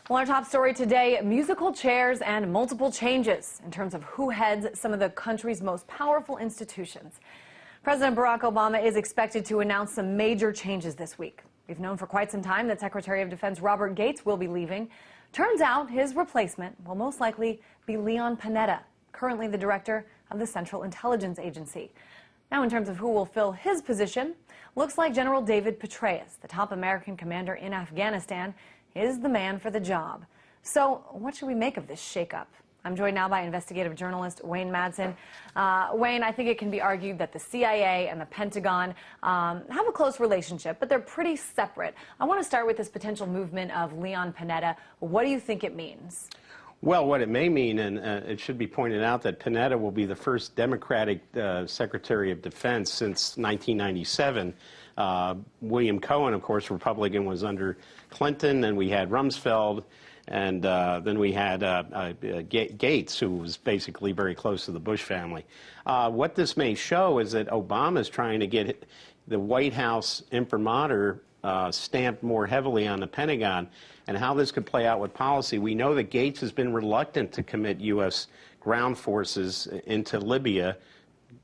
Well, our top story today, musical chairs and multiple changes in terms of who heads some of the country's most powerful institutions. President Barack Obama is expected to announce some major changes this week. We've known for quite some time that Secretary of Defense Robert Gates will be leaving. Turns out his replacement will most likely be Leon Panetta, currently the director of the Central Intelligence Agency. Now, in terms of who will fill his position, looks like General David Petraeus, the top American commander in Afghanistan, is the man for the job. So what should we make of this shakeup? I'm joined now by investigative journalist Wayne Madsen. Wayne, I think it can be argued that the CIA and the Pentagon have a close relationship, but they're pretty separate. I want to start with this potential movement of Leon Panetta. What do you think it means? Well, what it may mean, and it should be pointed out, that Panetta will be the first Democratic Secretary of Defense since 1997. William Cohen, of course, Republican, was under Clinton, and we had Rumsfeld, and then we had Gates, who was basically very close to the Bush family. What this may show is that Obama is trying to get the White House imprimatur stamped more heavily on the Pentagon, and how this could play out with policy. We know that Gates has been reluctant to commit U.S. ground forces into Libya,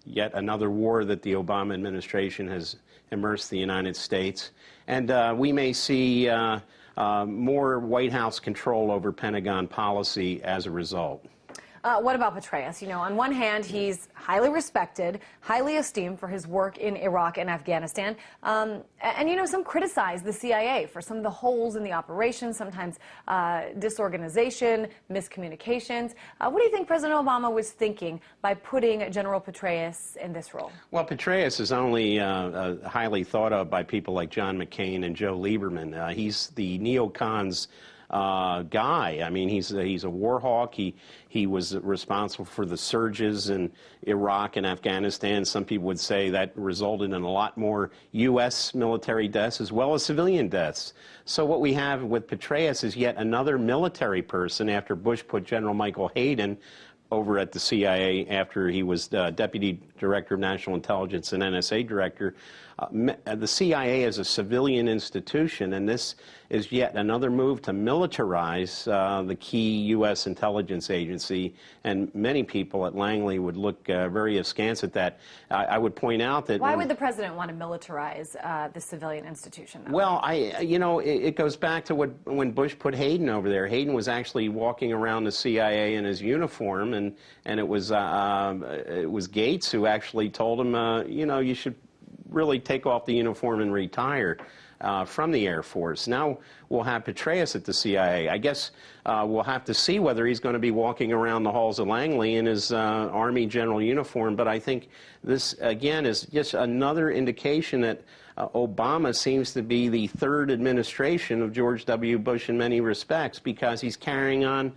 yet another war that the Obama administration has immersed the United States. And we may see more White House control over Pentagon policy as a result. What about Petraeus? You know, on one hand, he's highly respected, highly esteemed for his work in Iraq and Afghanistan. And, you know, some criticize the CIA for some of the holes in the operation, sometimes disorganization, miscommunications. What do you think President Obama was thinking by putting General Petraeus in this role? Well, Petraeus is only highly thought of by people like John McCain and Joe Lieberman. He's the neocons guy. I mean, he's a war hawk. He was responsible for the surges in Iraq and Afghanistan. Some people would say that resulted in a lot more U.S. military deaths as well as civilian deaths. So what we have with Petraeus is yet another military person after Bush put General Michael Hayden over at the CIA after he was Deputy Director of National Intelligence and NSA Director. The CIA is a civilian institution, and this is yet another move to militarize the key U.S. intelligence agency, and many people at Langley would look very askance at that. I would point out that... Why would the president want to militarize the civilian institution, though? Well, you know, it goes back to when Bush put Hayden over there. Hayden was actually walking around the CIA in his uniform, and it was Gates who actually told him, you know, you should really take off the uniform and retire from the Air Force. Now we'll have Petraeus at the CIA. I guess we'll have to see whether he's going to be walking around the halls of Langley in his Army general uniform. But I think this, again, is just another indication that Obama seems to be the third administration of George W. Bush in many respects, because he's carrying on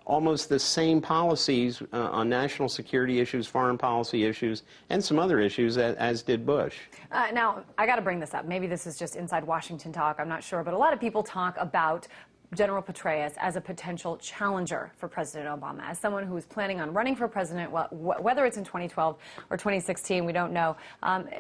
almost the same policies on national security issues, foreign policy issues, and some other issues as did Bush. Now, I got to bring this up. Maybe this is just inside Washington talk. I'm not sure. But a lot of people talk about General Petraeus as a potential challenger for President Obama, as someone who is planning on running for president, whether it's in 2012 or 2016, we don't know.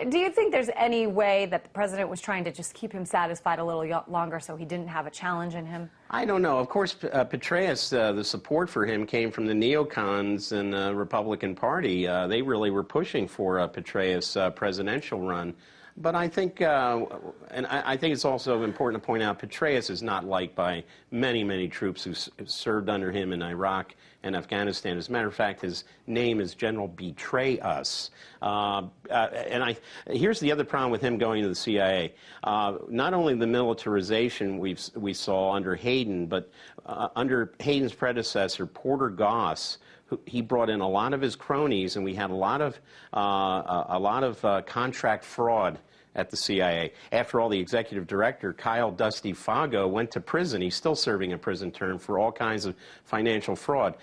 Do you think there's any way that the president was trying to just keep him satisfied a little longer so he didn't have a challenge in him? I don't know. Of course, Petraeus, the support for him came from the neocons and the Republican Party. They really were pushing for a Petraeus presidential run. But I think, and I think it's also important to point out, Petraeus is not liked by many, many troops who served under him in Iraq and Afghanistan. As a matter of fact, his name is General Betray Us. Here's the other problem with him going to the CIA. Not only the militarization we saw under Hayden, but under Hayden's predecessor, Porter Goss, he brought in a lot of his cronies, and we had a lot of contract fraud at the CIA. After all, the executive director, Kyle Dusty Fago, went to prison. He's still serving a prison term for all kinds of financial fraud.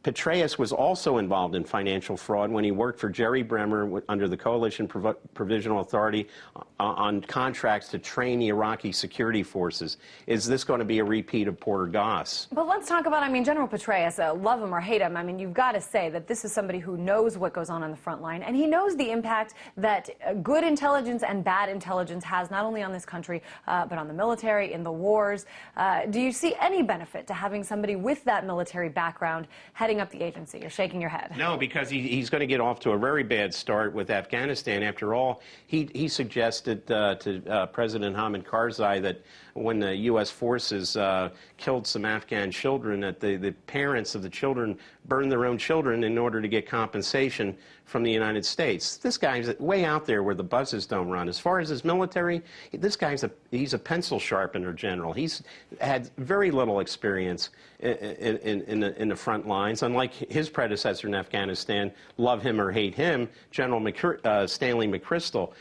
Petraeus was also involved in financial fraud when he worked for Jerry Bremer under the Coalition Provisional Authority on contracts to train the Iraqi security forces. Is this going to be a repeat of Porter Goss? But let's talk about, General Petraeus, love him or hate him, you've got to say that this is somebody who knows what goes on the front line, and he knows the impact that good intelligence and bad intelligence has not only on this country, but on the military, in the wars. Do you see any benefit to having somebody with that military background heading up the agency? You're shaking your head. No, because he's going to get off to a very bad start with Afghanistan. After all, he suggested to President Hamid Karzai that when the U.S. forces killed some Afghan children, that the parents of the children burned their own children in order to get compensation from the United States. This guy's way out there where the buses don't run. As far as his military, this guy's he's a pencil sharpener general. He's had very little experience in the front lines. Unlike his predecessor in Afghanistan, love him or hate him, General Stanley McChrystal.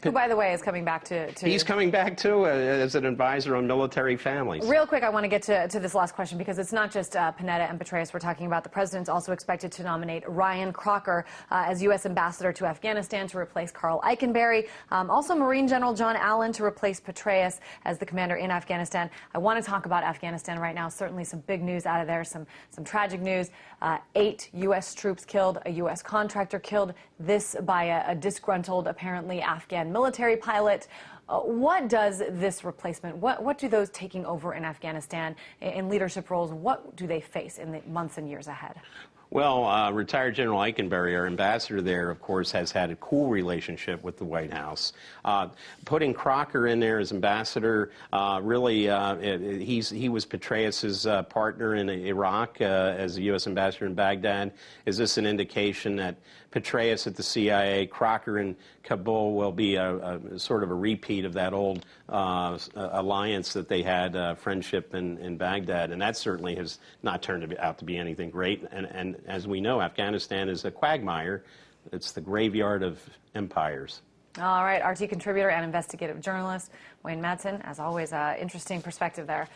Who, by the way, is coming back to... He's coming back, too, as an advisor on military families. Real quick, I want to get to this last question, because it's not just Panetta and Petraeus we're talking about. The president's also expected to nominate Ryan Crocker as U.S. ambassador to Afghanistan to replace Carl Eikenberry. Also, Marine General John Allen to replace Petraeus as the commander in Afghanistan. I want to talk about Afghanistan right now. Certainly some big news out of there, some tragic news. 8 U.S. troops killed, a U.S. contractor killed, this by a disgruntled, apparently, Afghan military pilot. What does this replacement, what do those taking over in Afghanistan in leadership roles, what do they face in the months and years ahead? Well, retired General Eikenberry, our ambassador there, of course, has had a cool relationship with the White House. Putting Crocker in there as ambassador, really, he was Petraeus's partner in Iraq as a U.S. ambassador in Baghdad. Is this an indication that Petraeus at the CIA, Crocker in Kabul will be a sort of a repeat of that old alliance that they had, friendship in Baghdad? And that certainly has not turned out to be anything great. And as we know, Afghanistan is a quagmire. It's the graveyard of empires. All right, RT contributor and investigative journalist Wayne Madsen, as always, interesting perspective there.